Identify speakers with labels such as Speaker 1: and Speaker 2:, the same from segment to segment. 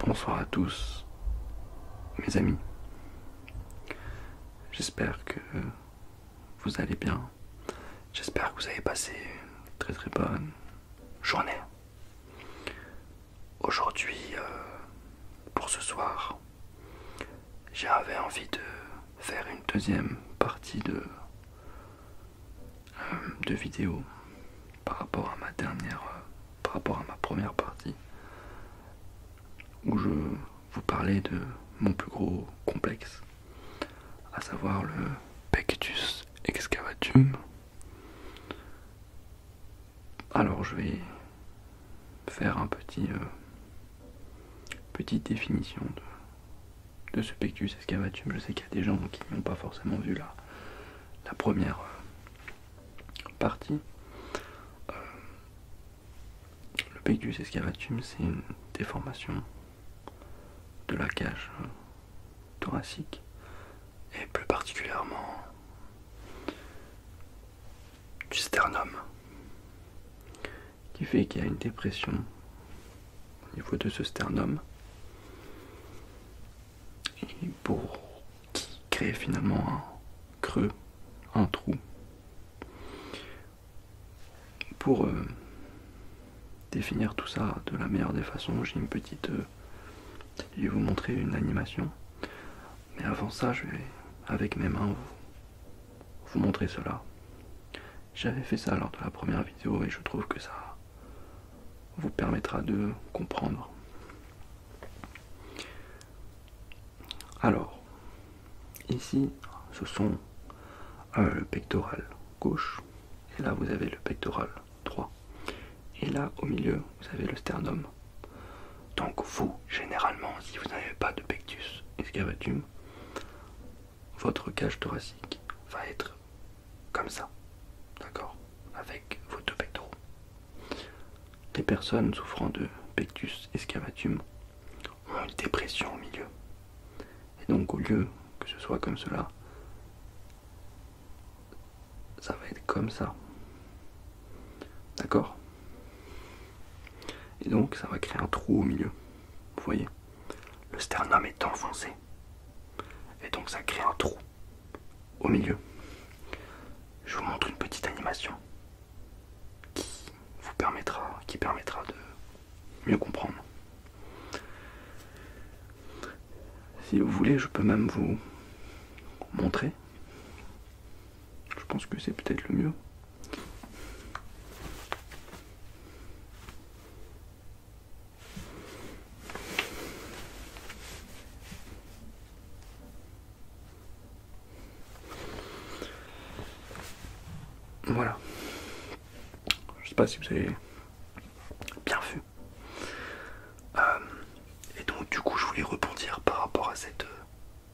Speaker 1: Bonsoir à tous, mes amis. J'espère que vous allez bien. J'espère que vous avez passé une très bonne journée. Aujourd'hui, pour ce soir, j'avais envie de faire une deuxième partie de vidéo par rapport à ma première partie, où je vous parlais de mon plus gros complexe, à savoir le pectus excavatum. Alors je vais faire un petite définition de ce pectus excavatum. Je sais qu'il y a des gens qui n'ont pas forcément vu la première partie. Le pectus excavatum, c'est une déformation de la cage thoracique, et plus particulièrement du sternum, qui fait qu'il y a une dépression au niveau de ce sternum, et qui crée finalement un creux, un trou. Pour définir tout ça de la meilleure des façons, je vais vous montrer une animation, mais avant ça je vais avec mes mains vous montrer cela. J'avais fait ça lors de la première vidéo et je trouve que ça vous permettra de comprendre. Alors, ici ce sont le pectoral gauche, et là vous avez le pectoral droit, et là au milieu vous avez le sternum. Donc vous, généralement, si vous n'avez pas de pectus excavatum, votre cage thoracique va être comme ça, d'accord, avec vos deux pectoraux. Les personnes souffrant de pectus excavatum ont une dépression au milieu, et donc au lieu que ce soit comme cela, ça va être comme ça, d'accord. Et donc ça va créer un trou au milieu. Vous voyez, le sternum est enfoncé, et donc ça crée un trou au milieu. Je vous montre une petite animation qui permettra de mieux comprendre. Si vous voulez, je peux même vous montrer. Je pense que c'est peut-être le mieux. Voilà. Je sais pas si vous avez bien vu. Et donc du coup je voulais rebondir par rapport à cette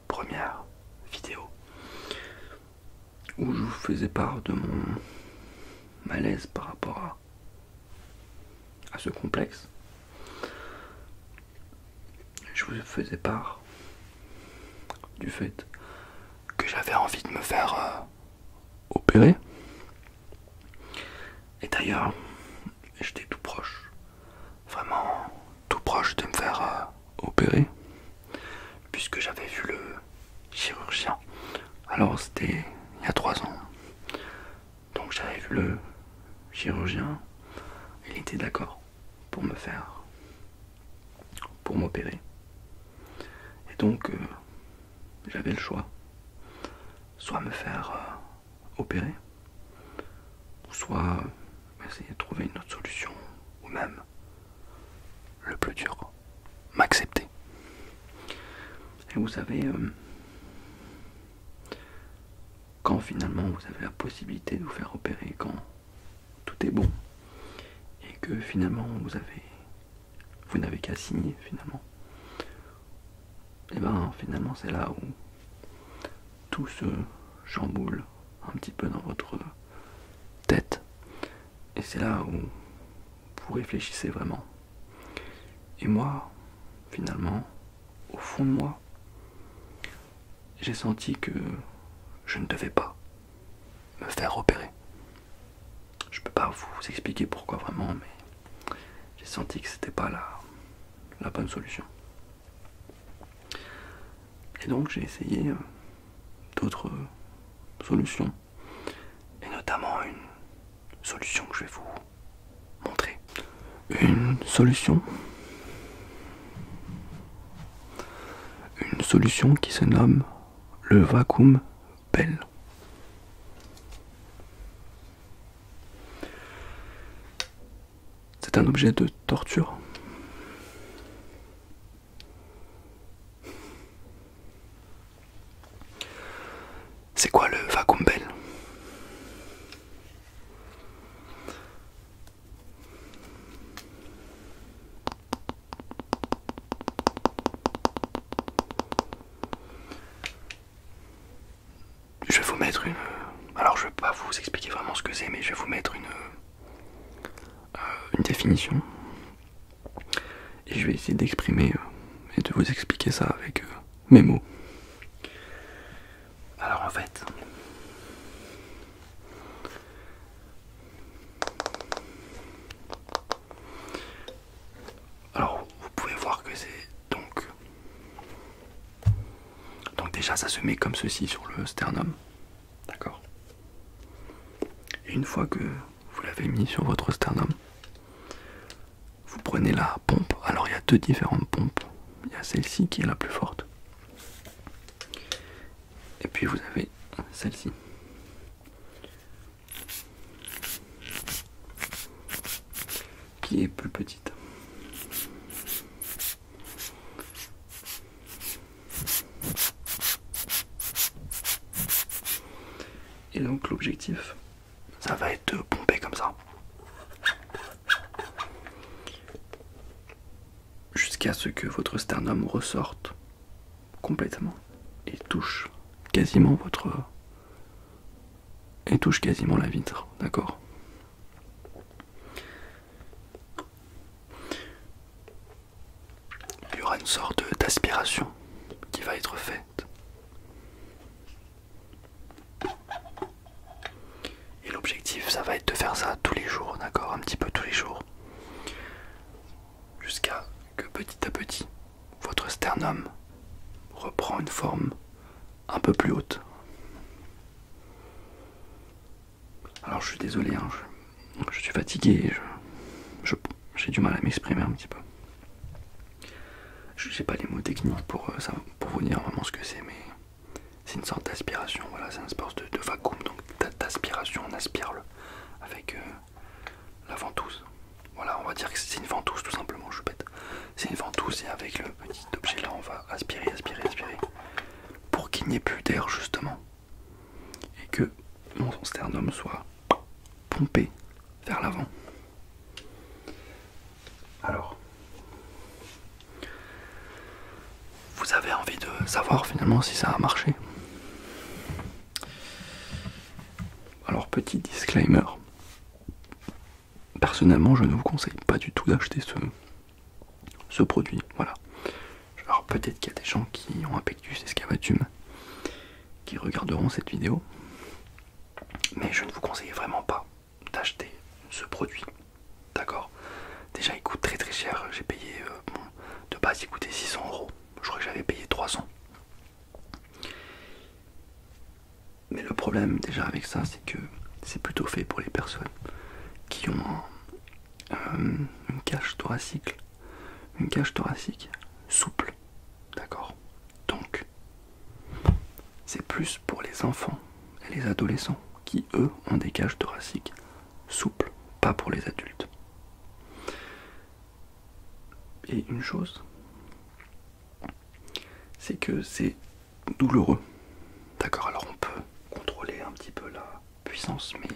Speaker 1: première vidéo où je vous faisais part de mon malaise par rapport à ce complexe. Je vous faisais part du fait que j'avais envie de me faire opérer. Et d'ailleurs, j'étais tout proche, vraiment tout proche de me faire opérer, puisque j'avais vu le chirurgien. Alors c'était il y a 3 ans. Donc j'avais vu le chirurgien, il était d'accord pour m'opérer. Et donc j'avais le choix, soit me faire opérer, ou soit essayer de trouver une autre solution, ou même, le plus dur, m'accepter. Et vous savez, quand finalement vous avez la possibilité de vous faire opérer, quand tout est bon, et que finalement vous n'avez qu'à signer finalement, et ben finalement c'est là où tout se chamboule un petit peu dans votre tête, et c'est là où vous réfléchissez vraiment. Et moi, finalement, au fond de moi, j'ai senti que je ne devais pas me faire opérer. Je peux pas vous expliquer pourquoi vraiment, mais j'ai senti que c'était pas la bonne solution. donc j'ai essayé d'autres solutions, et notamment une solution que je vais vous montrer. Une solution qui se nomme le Vacuum Bell. C'est un objet de torture. C'est quoi le Vacuum Bell? Je vais vous mettre une... Alors je vais pas vous expliquer vraiment ce que c'est, mais je vais vous mettre une définition. Et je vais essayer d'exprimer et de vous expliquer ça avec mes mots. Alors en fait... Alors vous pouvez voir que c'est donc déjà ça se met comme ceci sur le sternum. D'accord. Et une fois que vous l'avez mis sur votre sternum, vous prenez la pompe. Alors il y a deux différentes pompes. Il y a celle-ci qui est la plus forte. Et puis vous avez celle-ci. Qui est plus petite. Et donc l'objectif, ça va être de pomper comme ça. Jusqu'à ce que votre sternum ressorte complètement et touche quasiment la vitre, d'accord? Il y aura une sorte d'aspiration qui va être faite. Et l'objectif, ça va être de faire ça tous les jours, d'accord? Un petit peu tous les jours. Jusqu'à que petit à petit, votre sternum reprend une forme un peu plus haute. Alors je suis désolé, hein, je suis fatigué, j'ai du mal à m'exprimer un petit peu. J'ai pas les mots techniques pour vous dire vraiment ce que c'est, mais c'est une sorte d'aspiration, voilà, c'est un espèce de vacuum, donc d'aspiration, on aspire avec la ventouse. Voilà, on va dire que c'est une ventouse tout simplement, je suis bête. C'est une ventouse et avec le petit objet là, on va aspirer, pour qu'il n'y ait plus d'air justement. Et que mon sternum soit pompé vers l'avant. Alors, vous avez envie de savoir finalement si ça a marché? Alors petit disclaimer, personnellement je ne vous conseille pas du tout d'acheter ce produit, voilà. Alors peut-être qu'il y a des gens qui ont un pectus excavatum qui regarderont cette vidéo, mais je ne vous conseille vraiment pas d'acheter ce produit, d'accord? Déjà il coûte très très cher, j'ai payé, de base il coûtait 600 €, je crois que j'avais payé 300. Mais le problème déjà avec ça, c'est que c'est plutôt fait pour les personnes qui ont une cage thoracique souple, d'accord? Donc c'est plus pour les enfants et les adolescents qui eux ont des cages thoraciques souples, pas pour les adultes. Et une chose, c'est que c'est douloureux, d'accord? Alors on peut contrôler un petit peu la puissance, mais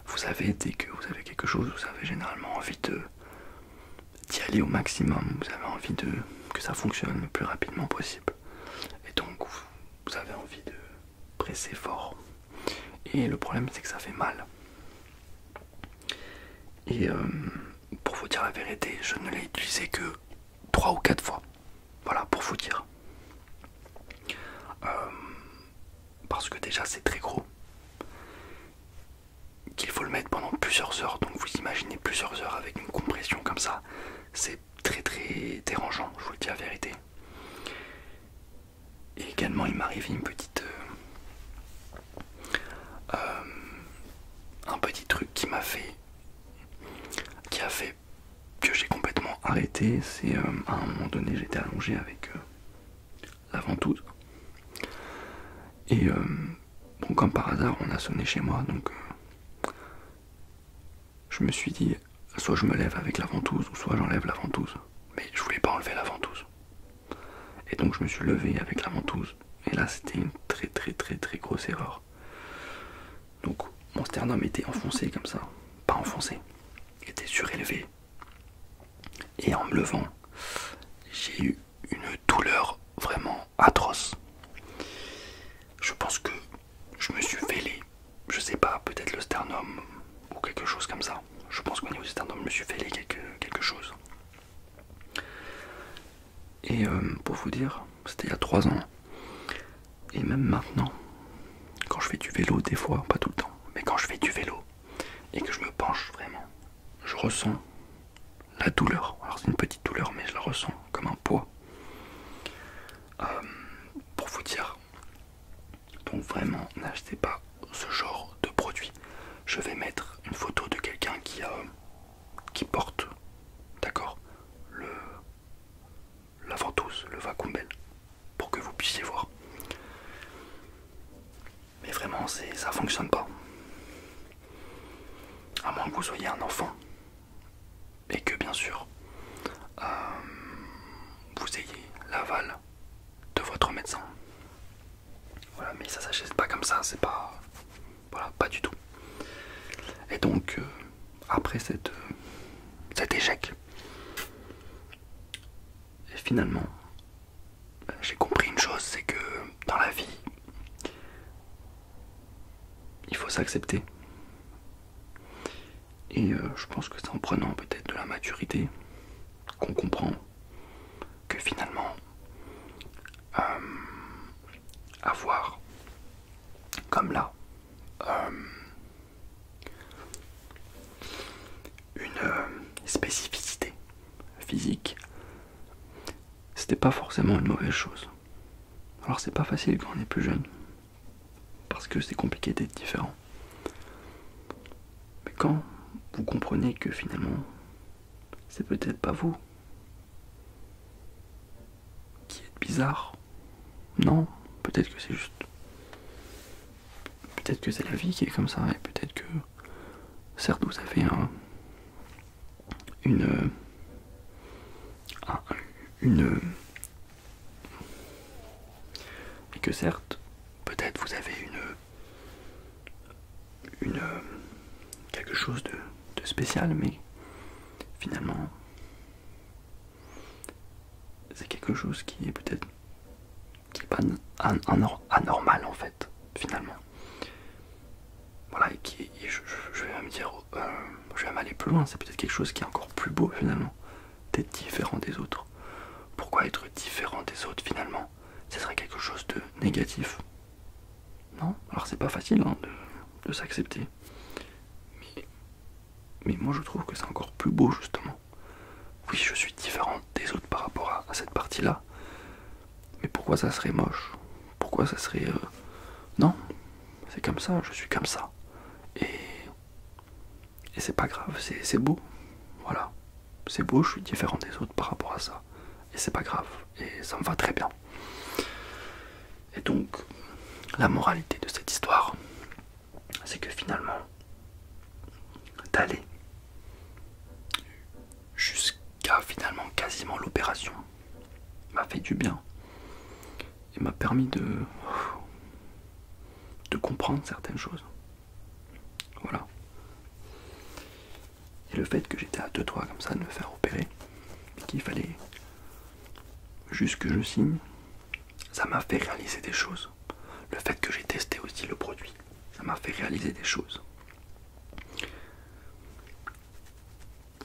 Speaker 1: vous savez, dès que vous avez quelque chose, vous avez généralement envie d'y aller au maximum, vous avez envie que ça fonctionne le plus rapidement possible, et donc vous avez envie de presser fort, et le problème c'est que ça fait mal. Et pour vous dire la vérité, je ne l'ai utilisé que 3 ou 4 fois, voilà, pour vous dire. Parce que déjà c'est très gros, qu'il faut le mettre pendant plusieurs heures, donc vous imaginez plusieurs heures avec une compression comme ça, c'est très très dérangeant, je vous le dis la vérité. il m'est arrivé un petit truc qui a fait que j'ai complètement arrêté. C'est à un moment donné, j'étais allongé avec la ventouse. Et bon, comme par hasard, on a sonné chez moi, donc je me suis dit, soit je me lève avec la ventouse, ou soit j'enlève la ventouse. Mais je voulais pas enlever la ventouse. Et donc je me suis levé avec la ventouse. Et là, c'était une très très très très grosse erreur. Donc mon sternum était enfoncé comme ça. Pas enfoncé, était surélevé. Et en me levant, j'ai eu une douleur vraiment atroce. Je pense que je me suis fêlé, je sais pas, peut-être le sternum ou quelque chose comme ça. Je pense qu'au niveau du sternum, je me suis fêlé quelque chose. Et pour vous dire, c'était il y a 3 ans. Et même maintenant, quand je fais du vélo, des fois, pas tout le temps, mais quand je fais du vélo et que je me penche vraiment, je ressens la douleur. Alors c'est une petite douleur, mais je la ressens comme un poids. Pour vous dire, donc vraiment, n'achetez pas ce genre de produit. Je vais mettre une photo de quelqu'un qui porte, d'accord, la ventouse, le Vacumel, pour que vous puissiez voir. Mais vraiment, ça fonctionne pas. À moins que vous soyez un enfant. Et que bien sûr, vous ayez l'aval de votre médecin. Voilà, mais ça s'achète pas comme ça, c'est pas... Voilà, pas du tout. Et donc, après cet échec, et finalement, j'ai compris une chose, c'est que dans la vie, il faut s'accepter. Et je pense que c'est en prenant peut-être de la maturité qu'on comprend que finalement, avoir, comme là, une spécificité physique, c'était pas forcément une mauvaise chose. Alors c'est pas facile quand on est plus jeune, parce que c'est compliqué d'être différent. Mais quand vous comprenez que finalement, c'est peut-être pas vous qui êtes bizarre, non, peut-être que c'est juste... Peut-être que c'est la vie qui est comme ça, et peut-être que, certes, vous avez et que certes, peut-être vous avez quelque chose de spécial, mais finalement, c'est quelque chose qui est peut-être pas anormal en fait, finalement. Voilà, et je vais me dire, je vais m'aller plus loin, c'est peut-être quelque chose qui est encore plus beau finalement, d'être différent des autres. Pourquoi être différent des autres finalement? Ce serait quelque chose de négatif. Non? Alors c'est pas facile hein, de s'accepter. Mais moi je trouve que c'est encore plus beau justement. Oui, je suis différent des autres par rapport à cette partie-là. Mais pourquoi ça serait moche? Pourquoi ça serait... Non, c'est comme ça, je suis comme ça. Et c'est pas grave, c'est beau. Voilà. C'est beau, je suis différent des autres par rapport à ça. Et c'est pas grave. Et ça me va très bien. Et donc, la moralité de cette histoire, c'est que finalement, d'aller jusqu'à finalement quasiment l'opération m'a fait du bien. Et m'a permis de comprendre certaines choses. Voilà. Et le fait que j'étais à 2-3 comme ça de me faire opérer, qu'il fallait juste que je signe, ça m'a fait réaliser des choses. Le fait que j'ai testé aussi le produit, ça m'a fait réaliser des choses.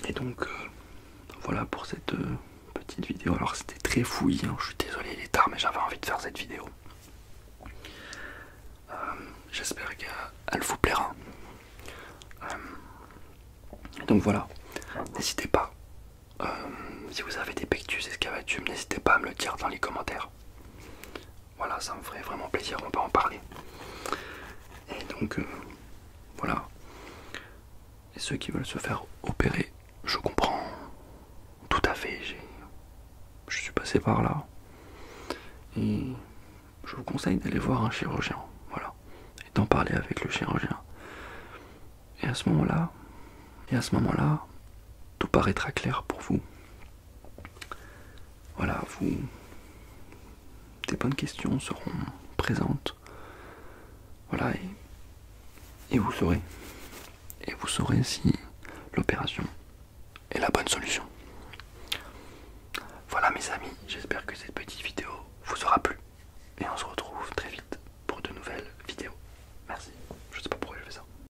Speaker 1: Et donc, voilà pour cette petite vidéo. Alors c'était très fouillis, hein. Je suis désolé, il est tard, mais j'avais envie de faire cette vidéo. J'espère qu'elle vous plaira. Donc voilà, n'hésitez pas, si vous avez des pectus, escavatumes, n'hésitez pas à me le dire dans les commentaires. voilà, ça me ferait vraiment plaisir, on peut en parler. Et donc, voilà. Et ceux qui veulent se faire opérer, je comprends tout à fait, je suis passé par là. Et je vous conseille d'aller voir un chirurgien, voilà. Et d'en parler avec le chirurgien. Et à ce moment-là, tout paraîtra clair pour vous. Voilà, des bonnes questions seront présentes. Voilà, et vous saurez. Et vous saurez si l'opération